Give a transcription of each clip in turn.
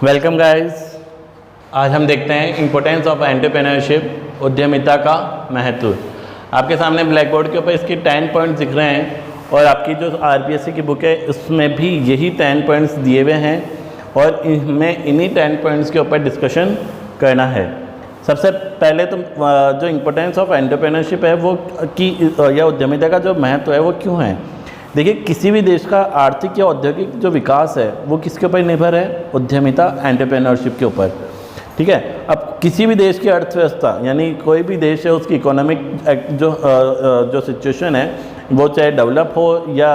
Welcome guys. आज हम देखते हैं इम्पोर्टेंस ऑफ एंटरप्रेन्योरशिप, उद्यमिता का महत्व। आपके सामने ब्लैक बोर्ड के ऊपर इसकी 10 पॉइंट्स दिख रहे हैं और आपकी जो आरपीएससी की बुक है उसमें भी यही 10 पॉइंट्स दिए हुए हैं और इनमें इन्हीं 10 पॉइंट्स के ऊपर डिस्कशन करना है। सबसे पहले तो जो इम्पोर्टेंस ऑफ एंटरप्रेन्योरशिप है वो कि या उद्यमिता का जो महत्व है वो क्यों है। देखिए, किसी भी देश का आर्थिक या औद्योगिक जो विकास है वो किसके ऊपर निर्भर है? उद्यमिता, एंटरप्रेन्योरशिप के ऊपर। ठीक है। अब किसी भी देश की अर्थव्यवस्था यानी कोई भी देश है उसकी इकोनॉमिक जो सिचुएशन है वो चाहे डेवलप हो या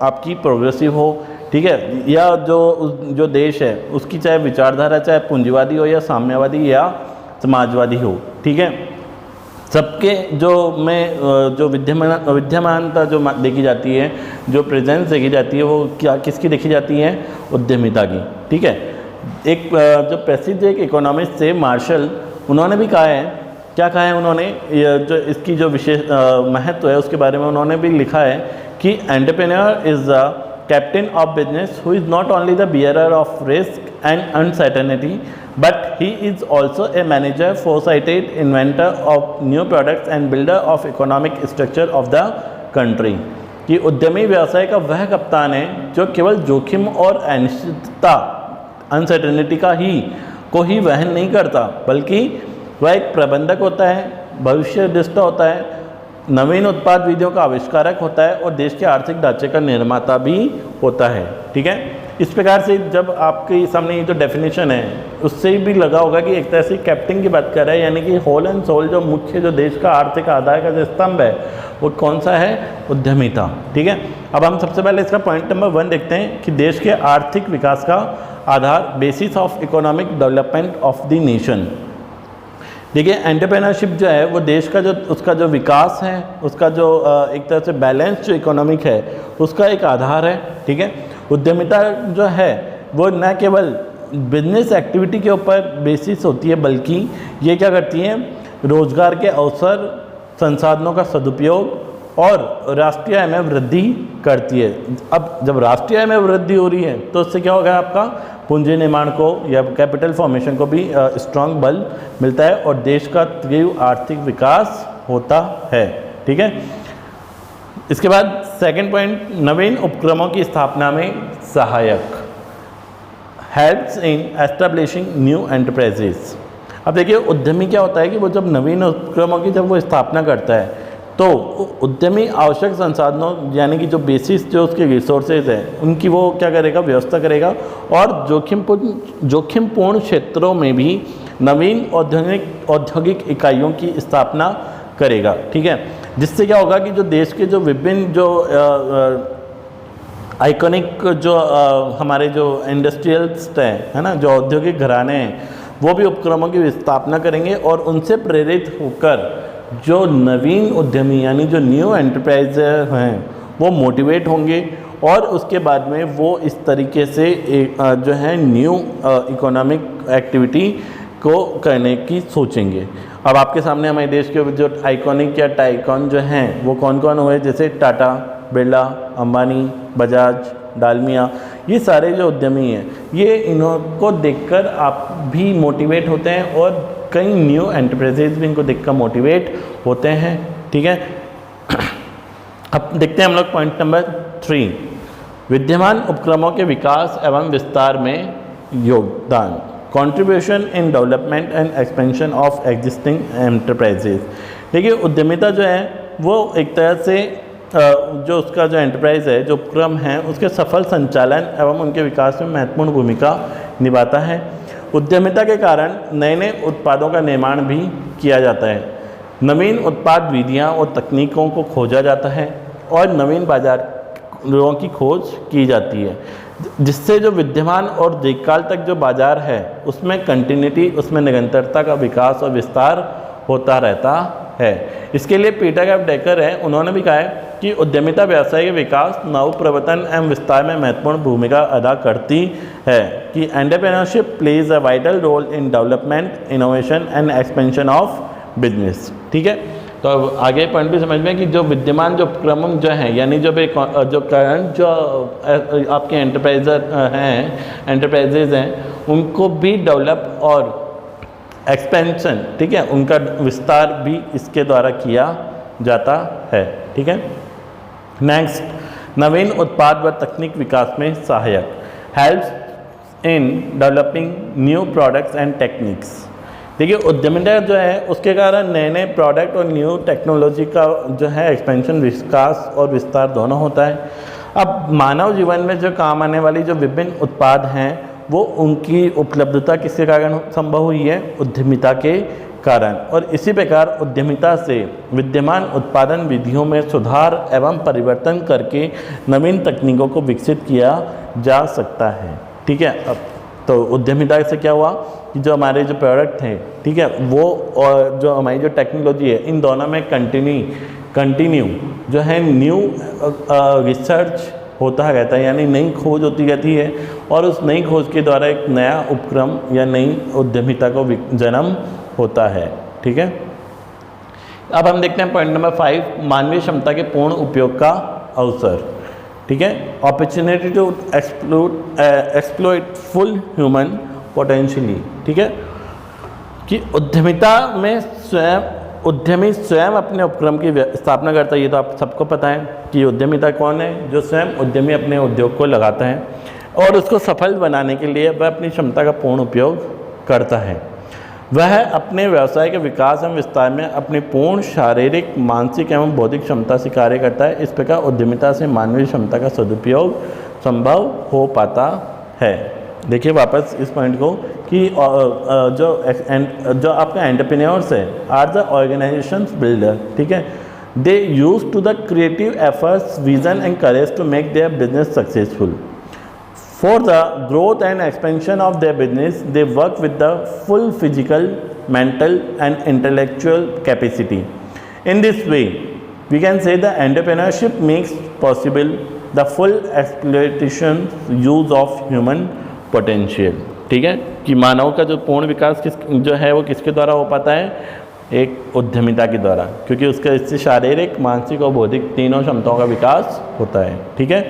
आपकी प्रोग्रेसिव हो, ठीक है, या जो देश है उसकी चाहे विचारधारा चाहे पूंजीवादी हो या साम्यवादी या समाजवादी हो, ठीक है, सबके जो विद्यमानता जो देखी जाती है, जो प्रेजेंस देखी जाती है वो किसकी देखी जाती है? उद्यमिता की। ठीक है। एक जो प्रसिद्ध एक इकोनॉमिस्ट थे मार्शल, उन्होंने भी कहा है, क्या कहा है उन्होंने, जो इसकी जो विशेष महत्व है उसके बारे में उन्होंने भी लिखा है कि entrepreneur is the captain of business who is not only the bearer of risk and uncertainty but he is also a manager, foresighted inventor of new products and builder of economic structure of the country। कि उद्यमी व्यवसाय का वह कप्तान है जो केवल जोखिम और अनिश्चितता, अनसर्टेनिटी को ही वहन नहीं करता, बल्कि वह एक प्रबंधक होता है, भविष्य दृष्टा होता है, नवीन उत्पाद विधियों का आविष्कारक होता है और देश के आर्थिक ढांचे का निर्माता भी होता है। ठीक है। इस प्रकार से जब आपके सामने ये जो डेफिनेशन है उससे भी लगा होगा कि एक तरह से कैप्टन की बात कर रहा है, यानी कि होल एंड सोल जो मुख्य जो देश का आर्थिक आधार का जो स्तंभ है वो कौन सा है? उद्यमिता। ठीक है। अब हम सबसे पहले इसका पॉइंट नंबर 1 देखते हैं कि देश के आर्थिक विकास का आधार, basis of economic development of the nation. देखिए, एंटरप्रेन्योरशिप जो है वो देश का जो उसका जो विकास है, उसका जो एक तरह से बैलेंस जो इकोनॉमिक है उसका एक आधार है। ठीक है। उद्यमिता जो है वो न केवल बिजनेस एक्टिविटी के ऊपर बेसिस होती है, बल्कि ये क्या करती है? रोजगार के अवसर, संसाधनों का सदुपयोग और राष्ट्रीय आय में वृद्धि करती है। अब जब राष्ट्रीय आय में वृद्धि हो रही है तो उससे क्या होगा? आपका पूंजी निर्माण को या कैपिटल फॉर्मेशन को भी स्ट्रॉन्ग बल मिलता है और देश का तीव्र आर्थिक विकास होता है। ठीक है। इसके बाद सेकंड पॉइंट, नवीन उपक्रमों की स्थापना में सहायक, helps in establishing new enterprises. अब देखिए, उद्यमी क्या होता है कि वो जब नवीन उपक्रमों की जब वो स्थापना करता है तो उद्यमी आवश्यक संसाधनों यानी कि जो बेसिस जो उसके रिसोर्सेज हैं उनकी वो क्या करेगा? व्यवस्था करेगा और जोखिमपूर्ण क्षेत्रों में भी नवीन औद्योगिक इकाइयों की स्थापना करेगा। ठीक है। जिससे क्या होगा कि जो देश के जो विभिन्न जो आइकॉनिक जो हमारे जो इंडस्ट्रियलिस्ट हैं, है ना, जो औद्योगिक घराने हैं, वो भी उपक्रमों की स्थापना करेंगे और उनसे प्रेरित होकर जो नवीन उद्यमी यानी जो न्यू एंटरप्राइजर हैं वो मोटिवेट होंगे और उसके बाद में वो इस तरीके से जो है न्यू इकोनॉमिक एक्टिविटी को करने की सोचेंगे। अब आपके सामने हमारे देश के जो आइकॉनिक या टाइकॉन जो हैं वो कौन कौन हुए? जैसे टाटा, बिरला, अंबानी, बजाज, डालमिया, ये सारे जो उद्यमी हैं ये इनको देखकर आप भी मोटिवेट होते हैं और कई न्यू एंटरप्राइजेज भी इनको देखकर मोटिवेट होते हैं। ठीक है। अब देखते हैं हम लोग पॉइंट नंबर 3, विद्यमान उपक्रमों के विकास एवं विस्तार में योगदान, contribution in development and expansion of existing enterprises. देखिए, उद्यमिता जो है वो एक तरह से जो उसका जो एंटरप्राइज है, जो उपक्रम है, उसके सफल संचालन एवं उनके विकास में महत्वपूर्ण भूमिका निभाता है। उद्यमिता के कारण नए नए उत्पादों का निर्माण भी किया जाता है, नवीन उत्पाद विधियाँ और तकनीकों को खोजा जाता है और नवीन बाजारों की खोज की जाती है, जिससे जो विद्यमान और दीर्घकाल तक जो बाजार है उसमें कंटिन्यूटी, उसमें निरंतरता का विकास और विस्तार होता रहता है। इसके लिए पीटर एफ ड्रकर है, उन्होंने भी कहा है कि उद्यमिता व्यवसाय के विकास, नवप्रवर्तन एवं विस्तार में महत्वपूर्ण भूमिका अदा करती है कि entrepreneurship plays a vital role in development, innovation and expansion of business. ठीक है। तो अब आगे पॉइंट भी समझ में कि जो विद्यमान जो उपक्रम जो हैं, यानी जो करंट जो आपके एंटरप्राइजेज हैं उनको भी डेवलप और एक्सपेंशन, ठीक है, उनका विस्तार भी इसके द्वारा किया जाता है। ठीक है। नेक्स्ट, नवीन उत्पाद व तकनीक विकास में सहायक, helps in developing new products and techniques. देखिए उद्यमिता जो है उसके कारण नए नए प्रोडक्ट और न्यू टेक्नोलॉजी का जो है एक्सपेंशन, विकास और विस्तार दोनों होता है। अब मानव जीवन में जो काम आने वाली जो विभिन्न उत्पाद हैं वो उनकी उपलब्धता किसके कारण संभव हुई है? उद्यमिता के कारण। और इसी प्रकार उद्यमिता से विद्यमान उत्पादन विधियों में सुधार एवं परिवर्तन करके नवीन तकनीकों को विकसित किया जा सकता है। ठीक है। अब तो उद्यमिता से क्या हुआ कि जो हमारे जो प्रोडक्ट हैं, ठीक है, वो और जो हमारी जो टेक्नोलॉजी है, इन दोनों में कंटिन्यू जो है न्यू रिसर्च होता रहता है, यानी नई खोज होती रहती है और उस नई खोज के द्वारा एक नया उपक्रम या नई उद्यमिता को जन्म होता है। ठीक है। अब हम देखते हैं पॉइंट नंबर 5, मानवीय क्षमता के पूर्ण उपयोग का अवसर। ठीक है। Opportunity to exploit full human potentially. ठीक है, कि उद्यमिता में उद्यमी स्वयं अपने उपक्रम की स्थापना करता है। ये तो आप सबको पता है कि उद्यमिता कौन है? जो स्वयं उद्यमी अपने उद्योग को लगाता है और उसको सफल बनाने के लिए वह अपनी क्षमता का पूर्ण उपयोग करता है। वह अपने व्यवसाय के विकास एवं विस्तार में अपनी पूर्ण शारीरिक, मानसिक एवं बौद्धिक क्षमता से कार्य करता है। इस प्रकार उद्यमिता से मानवीय क्षमता का सदुपयोग संभव हो पाता है। देखिए वापस इस पॉइंट को कि जो आपका एंटरप्रेन्योर्स है आर द ऑर्गेनाइजेशंस बिल्डर। ठीक है। They use to the creative efforts, vision and courage to make their business successful. For the growth and expansion of their business, they work with the full physical, mental and intellectual capacity. In this way, we can say the entrepreneurship makes possible the full exploitation use of human potential. ठीक है, कि मानव का जो पूर्ण विकास जो है वो किसके द्वारा हो पाता है? एक उद्यमिता के द्वारा, क्योंकि उसका इससे शारीरिक, मानसिक और बौद्धिक तीनों क्षमताओं का विकास होता है। ठीक है।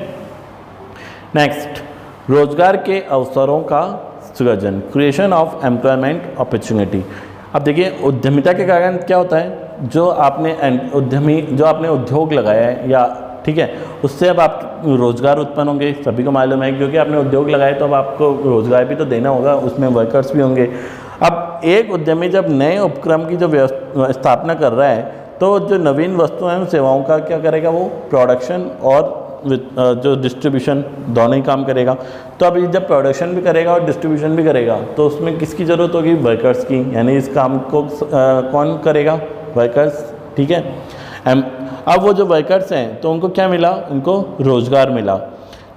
नेक्स्ट, रोजगार के अवसरों का सृजन, क्रिएशन ऑफ एम्प्लॉयमेंट अपॉर्चुनिटी। अब देखिए उद्यमिता के कारण क्या होता है? जो आपने उद्योग लगाया है या ठीक है, उससे अब आप रोज़गार उत्पन्न होंगे, सभी को मालूम है, क्योंकि आपने उद्योग लगाया तो अब आपको रोज़गार भी तो देना होगा, उसमें वर्कर्स भी होंगे। अब एक उद्यमी जब नए उपक्रम की जो स्थापना कर रहा है तो जो नवीन वस्तुएं एवं सेवाओं का क्या करेगा? वो प्रोडक्शन और जो डिस्ट्रीब्यूशन दोनों ही काम करेगा। तो अब जब प्रोडक्शन भी करेगा और डिस्ट्रीब्यूशन भी करेगा तो उसमें किसकी ज़रूरत होगी? वर्कर्स की। यानी इस काम को कौन करेगा? वर्कर्स। ठीक है। अब वो जो वर्कर्स हैं तो उनको क्या मिला? उनको रोज़गार मिला।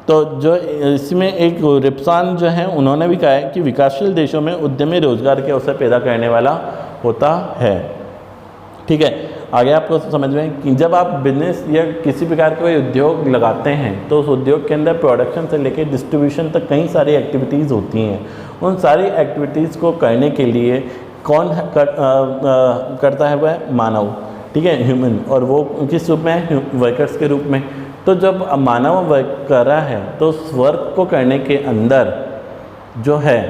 तो जो इसमें एक रिप्सान जो है उन्होंने भी कहा है कि विकासशील देशों में उद्यमी रोज़गार के अवसर पैदा करने वाला होता है। ठीक है। आगे आपको समझ में कि जब आप बिजनेस या किसी प्रकार का कोई उद्योग लगाते हैं तो उस उद्योग के अंदर प्रोडक्शन से लेकर डिस्ट्रीब्यूशन तक कई सारी एक्टिविटीज़ होती हैं। उन सारी एक्टिविटीज़ को करने के लिए कौन करता है? वह मानव। ठीक है, ह्यूमन। और वो किस रूप में है? वर्कर्स के रूप में। तो जब मानव वर्क कर रहा है तो उस वर्क को करने के अंदर जो है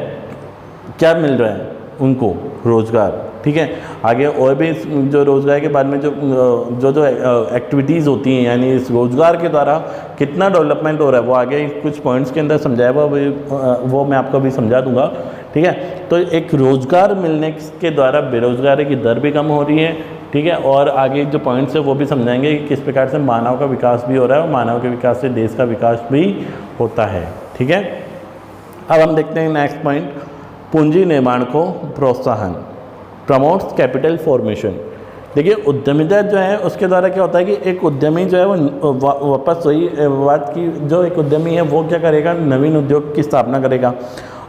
क्या मिल रहा है? उनको रोज़गार। ठीक है। आगे और भी जो रोज़गार के बाद में जो एक्टिविटीज़ होती हैं, यानी इस रोज़गार के द्वारा कितना डेवलपमेंट हो रहा है वो आगे कुछ पॉइंट्स के अंदर समझाया हुआ, वो मैं आपको भी समझा दूंगा। ठीक है। तो एक रोज़गार मिलने के द्वारा बेरोज़गारी की दर भी कम हो रही है। ठीक है। और आगे जो पॉइंट्स है वो भी समझाएंगे कि किस प्रकार से मानव का विकास भी हो रहा है और मानव के विकास से देश का विकास भी होता है। ठीक है। अब हम देखते हैं नेक्स्ट पॉइंट, पूंजी निर्माण को प्रोत्साहन, प्रमोट्स कैपिटल फॉर्मेशन। देखिए उद्यमिता जो है उसके द्वारा क्या होता है कि एक उद्यमी जो है वो वापस वही बात की, जो एक उद्यमी है वो क्या करेगा? नवीन उद्योग की स्थापना करेगा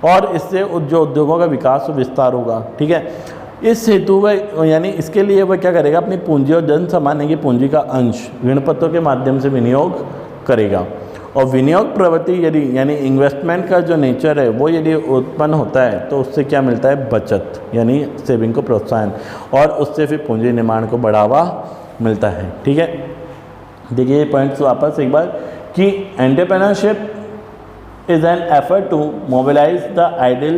और इससे जो उद्योगों का विकास और विस्तार होगा। ठीक है। इस हेतु वह यानी इसके लिए वह क्या करेगा? अपनी पूंजी और जन सामान्य की पूंजी का अंश ऋणपत्रों के माध्यम से विनियोग करेगा और विनियोग प्रवृत्ति यदि यानी इन्वेस्टमेंट का जो नेचर है वो यदि उत्पन्न होता है तो उससे क्या मिलता है, बचत यानी सेविंग को प्रोत्साहन, और उससे फिर पूंजी निर्माण को बढ़ावा मिलता है। ठीक है, देखिए ये पॉइंट्स वापस एक बार कि entrepreneurship is an effort to mobilize the idle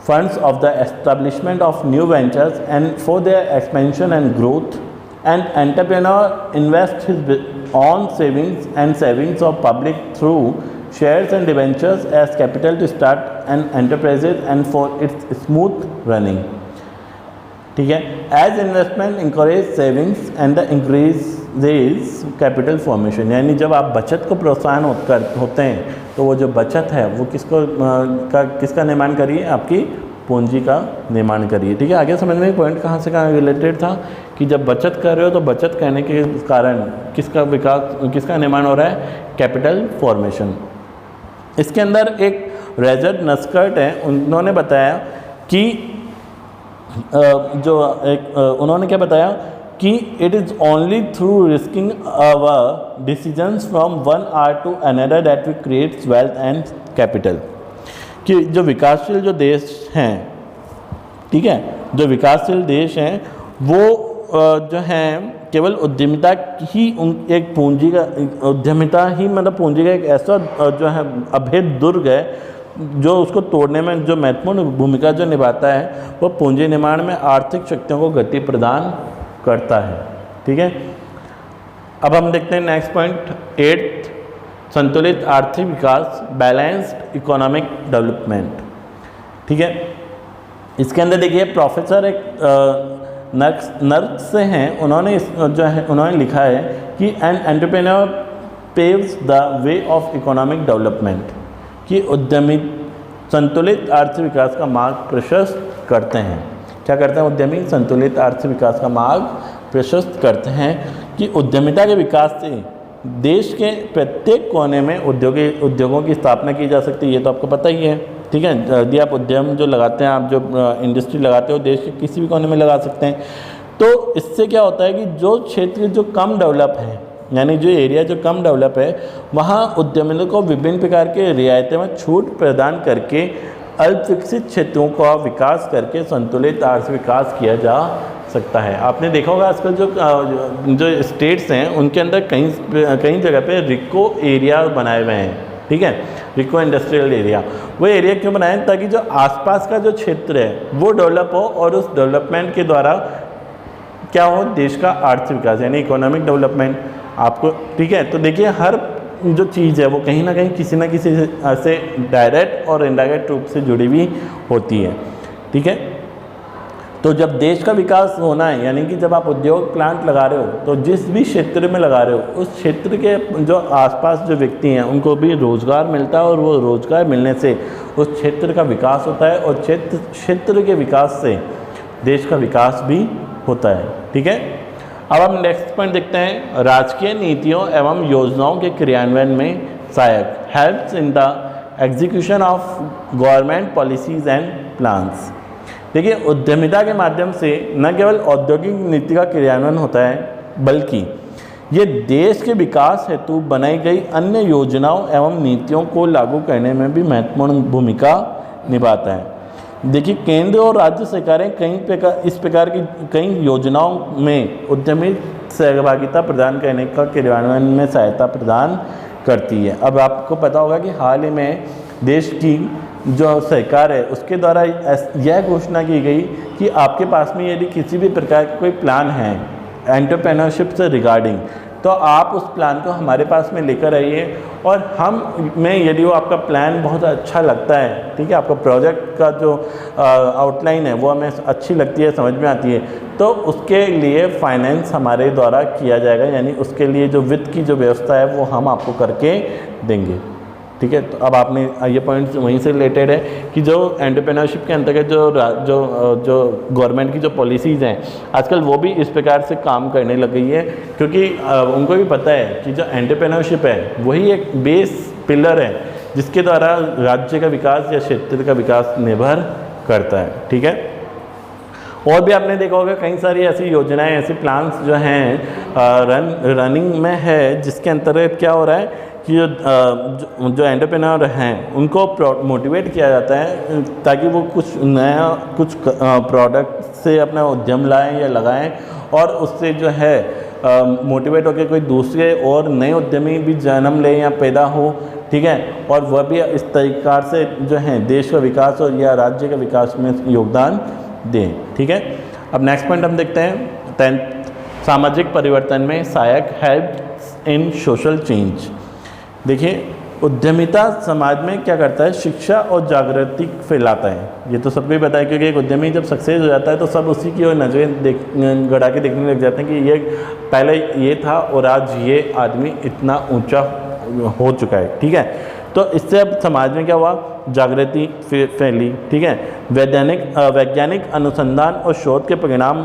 funds of the establishment of new ventures and for their expansion and growth. An entrepreneur invests his own savings and savings of public through shares and debentures as capital to start an enterprise and for its smooth running. ठीक है, as investment encourage savings and the increases capital formation, यानी जब आप बचत को प्रोत्साहन होते हैं तो वो जो बचत है वो किसका निर्माण करिए, आपकी पूंजी का निर्माण करिए। ठीक है, आगे समझ में पॉइंट कहाँ से कहाँ रिलेटेड था कि जब बचत कर रहे हो तो बचत करने के कारण किसका निर्माण हो रहा है, कैपिटल फॉर्मेशन। इसके अंदर एक रेजर्ड नस्कर्ट है, उन्होंने बताया कि उन्होंने क्या बताया कि it is only through risking our decisions from one or two another that we creates wealth and capital, कि जो विकासशील जो देश हैं, ठीक है, जो विकासशील देश हैं वो जो हैं केवल उद्यमिता ही एक पूंजी का उद्यमिता ही मतलब पूंजी का एक ऐसा जो है अभेद दुर्ग है जो उसको तोड़ने में जो महत्वपूर्ण भूमिका जो निभाता है वो पूंजी निर्माण में आर्थिक शक्तियों को गति प्रदान करता है। ठीक है, अब हम देखते हैं नेक्स्ट पॉइंट 8, संतुलित आर्थिक विकास, बैलेंस्ड इकोनॉमिक डेवलपमेंट। ठीक है, इसके अंदर देखिए प्रोफेसर एक नर्क से हैं, उन्होंने लिखा है कि an entrepreneur paves the way of economic development, कि उद्यमी संतुलित आर्थिक विकास का मार्ग प्रशस्त करते हैं। क्या करते हैं उद्यमी, संतुलित आर्थिक विकास का मार्ग प्रशस्त करते हैं, कि उद्यमिता के विकास से देश के प्रत्येक कोने में उद्योगों की स्थापना की जा सकती है। ये तो आपको पता ही है। ठीक है, यदि आप उद्यम जो लगाते हैं, आप जो इंडस्ट्री लगाते हो देश के किसी भी कोने में लगा सकते हैं। तो इससे क्या होता है कि जो क्षेत्र जो कम डेवलप है, यानी जो एरिया जो कम डेवलप है, वहाँ उद्यमियों को विभिन्न प्रकार के रियायतें में छूट प्रदान करके अल्प विकसित क्षेत्रों का विकास करके संतुलित आर्थिक विकास किया जा सकता है। आपने देखा होगा आजकल जो स्टेट्स हैं उनके अंदर कई जगह पे रिको एरिया बनाए हुए हैं। ठीक है, रिको इंडस्ट्रियल एरिया, वो एरिया क्यों बनाए, ताकि जो आसपास का जो क्षेत्र है वो डेवलप हो और उस डेवलपमेंट के द्वारा क्या हो, देश का आर्थिक विकास यानी इकोनॉमिक डेवलपमेंट आपको। ठीक है, तो देखिए हर जो चीज़ है वो कहीं ना कहीं किसी न किसी से डायरेक्ट और इनडायरेक्ट रूप से जुड़ी हुई होती है। ठीक है, तो जब देश का विकास होना है, यानी कि जब आप उद्योग प्लांट लगा रहे हो तो जिस भी क्षेत्र में लगा रहे हो उस क्षेत्र के जो आसपास जो व्यक्ति हैं उनको भी रोज़गार मिलता है, और वो रोज़गार मिलने से उस क्षेत्र का विकास होता है, और क्षेत्र के विकास से देश का विकास भी होता है। ठीक है, अब हम नेक्स्ट पॉइंट देखते हैं, राजकीय नीतियों एवं योजनाओं के क्रियान्वयन में सहायक, helps in the execution of government policies and plans. देखिए उद्यमिता के माध्यम से न केवल औद्योगिक नीति का क्रियान्वयन होता है बल्कि ये देश के विकास हेतु बनाई गई अन्य योजनाओं एवं नीतियों को लागू करने में भी महत्वपूर्ण भूमिका निभाता है। देखिए केंद्र और राज्य सरकारें इस प्रकार की कई योजनाओं में उद्यमी सहभागिता प्रदान करने का क्रियान्वयन में सहायता प्रदान करती है। अब आपको पता होगा कि हाल ही में देश की जो सरकार है उसके द्वारा यह घोषणा की गई कि आपके पास में यदि किसी भी प्रकार का कोई प्लान है एंटरप्रेन्योरशिप से रिगार्डिंग, तो आप उस प्लान को हमारे पास में लेकर आइए, और हम में यदि वो आपका प्लान बहुत अच्छा लगता है, ठीक है, आपका प्रोजेक्ट का जो आउटलाइन है वो हमें अच्छी लगती है, समझ में आती है, तो उसके लिए फाइनेंस हमारे द्वारा किया जाएगा, यानी उसके लिए जो वित्त की जो व्यवस्था है वो हम आपको करके देंगे। ठीक है, तो अब आपने ये पॉइंट्स वहीं से रिलेटेड है कि जो एंटरप्रेन्योरशिप के अंतर्गत जो गवर्नमेंट की जो पॉलिसीज़ हैं आजकल वो भी इस प्रकार से काम करने लग गई है, क्योंकि उनको भी पता है कि जो एंटरप्रेन्योरशिप है वही एक बेस पिलर है जिसके द्वारा राज्य का विकास या क्षेत्र का विकास निर्भर करता है। ठीक है, और भी आपने देखा होगा कई सारी ऐसी योजनाएं, ऐसे प्लान्स जो हैं रनिंग में है, जिसके अंतर्गत क्या हो रहा है कि जो एंटरप्रेन्योर हैं उनको मोटिवेट किया जाता है ताकि वो कुछ नया कुछ प्रोडक्ट से अपना उद्यम लाएं या लगाएं और उससे जो है मोटिवेट होकर कोई दूसरे और नए उद्यमी भी जन्म लें या पैदा हो, ठीक है, और वह भी इस तरीक़ा से जो है देश का विकास और या राज्य का विकास में योगदान दें, ठीक है। अब नेक्स्ट पॉइंट हम देखते हैं 10th, सामाजिक परिवर्तन में सहायक, हेल्प इन सोशल चेंज। देखिए, उद्यमिता समाज में क्या करता है, शिक्षा और जागृति फैलाता है। ये तो सबको ही पता है, क्योंकि एक उद्यमी जब सक्सेस हो जाता है तो सब उसी की ओर नजरें गड़ा के देखने लग जाते हैं कि ये पहले ये था और आज ये आदमी इतना ऊंचा हो चुका है, ठीक है। तो इससे अब समाज में क्या हुआ, जागृति फैली, ठीक है। वैज्ञानिक अनुसंधान और शोध के परिणाम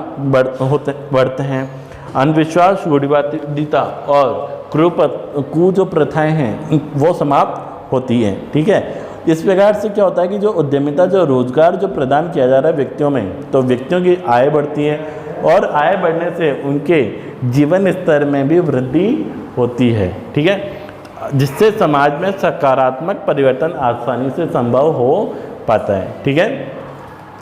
बढ़ते हैं। अंधविश्वास, रूढ़िवादिता और कु जो प्रथाएं हैं वो समाप्त होती हैं, ठीक है। इस प्रकार से क्या होता है कि जो उद्यमिता, जो रोजगार जो प्रदान किया जा रहा है व्यक्तियों में, तो व्यक्तियों की आय बढ़ती है और आय बढ़ने से उनके जीवन स्तर में भी वृद्धि होती है, ठीक है, जिससे समाज में सकारात्मक परिवर्तन आसानी से संभव हो पाता है, ठीक है।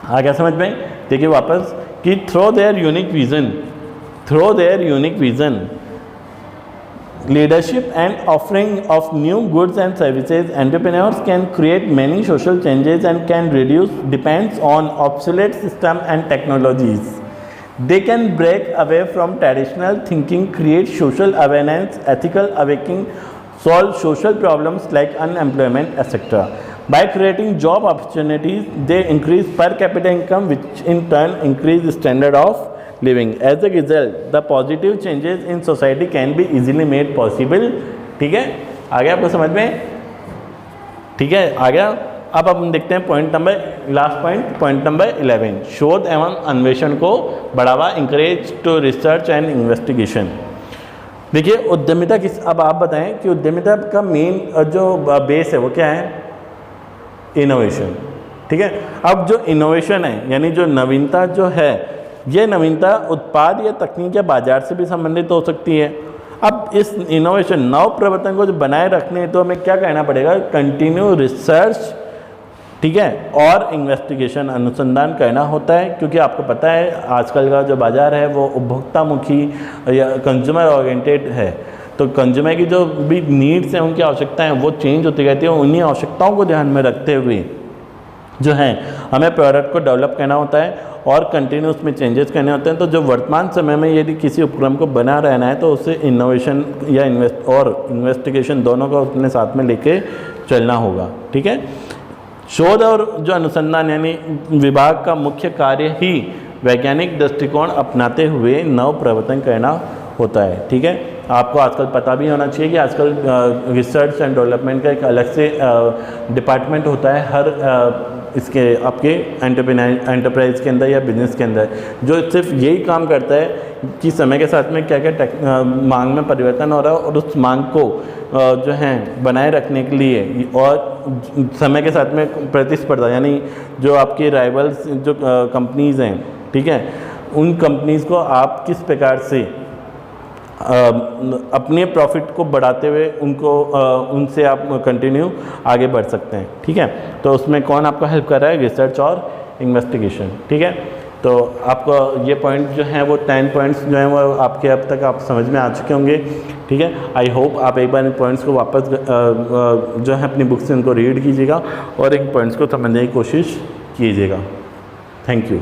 आ गया समझ में? देखिए वापस कि through their unique vision leadership and offering of new goods and services, entrepreneurs can create many social changes and can reduce dependence on obsolete systems and technologies. They can break away from traditional thinking, create social awareness, ethical awakening, solve social problems like unemployment, etc. By creating job opportunities, they increase per capita income, which in turn increase the standard of living. As a result, the positive changes in society can be easily made possible. ठीक है, आ गया आपको समझ में? ठीक है, आ गया। अब हम देखते हैं पॉइंट नंबर 11, शोध एवं अन्वेषण को बढ़ावा, encourage to research and investigation. देखिए उद्यमिता अब आप बताएं कि उद्यमिता का मेन जो बेस है वो क्या है, इनोवेशन, ठीक है। अब जो इनोवेशन है यानी जो नवीनता जो है, ये नवीनता उत्पाद या तकनीक या बाजार से भी संबंधित हो सकती है। अब इस इनोवेशन नव प्रवर्तन को जो बनाए रखने तो हमें क्या कहना पड़ेगा, कंटिन्यू रिसर्च, ठीक है, और इन्वेस्टिगेशन, अनुसंधान करना होता है, क्योंकि आपको पता है आजकल का जो बाज़ार है वो उपभोक्तामुखी या कंज्यूमर ओरिएंटेड है। तो कंज्यूमर की जो भी नीड्स हैं, उनकी आवश्यकताएं वो चेंज होती रहती है। उन्हीं आवश्यकताओं को ध्यान में रखते हुए जो है हमें प्रोडक्ट को डेवलप करना होता है और कंटिन्यू उसमें चेंजेस करने होते हैं। तो जो वर्तमान समय में यदि किसी उपक्रम को बना रहना है तो उससे इनोवेशन या इन्वेस्टिगेशन दोनों को अपने साथ में लेके चलना होगा, ठीक है। शोध और जो अनुसंधान यानी विभाग का मुख्य कार्य ही वैज्ञानिक दृष्टिकोण अपनाते हुए नव प्रवर्तन करना होता है, ठीक है। आपको आजकल पता भी होना चाहिए कि आजकल रिसर्च एंड डेवलपमेंट का एक अलग से डिपार्टमेंट होता है हर इसके आपके एंटरप्राइज के अंदर या बिजनेस के अंदर, जो सिर्फ यही काम करता है कि समय के साथ में क्या क्या मांग में परिवर्तन हो रहा है और उस मांग को जो है बनाए रखने के लिए और समय के साथ में प्रतिस्पर्धा यानी जो आपके राइवल्स जो कंपनीज़ हैं, ठीक है, उन कंपनीज़ को आप किस प्रकार से अपने प्रॉफिट को बढ़ाते हुए उनसे आप कंटिन्यू आगे बढ़ सकते हैं, ठीक है। तो उसमें कौन आपको हेल्प कर रहा है, रिसर्च और इन्वेस्टिगेशन, ठीक है। तो आपको ये पॉइंट जो हैं वो 10 पॉइंट्स जो हैं वो आपके अब तक आप समझ में आ चुके होंगे, ठीक है। आई होप आप एक बार इन पॉइंट्स को वापस जो है अपनी बुक से उनको रीड कीजिएगा और इन पॉइंट्स को समझने की कोशिश कीजिएगा। Thank you.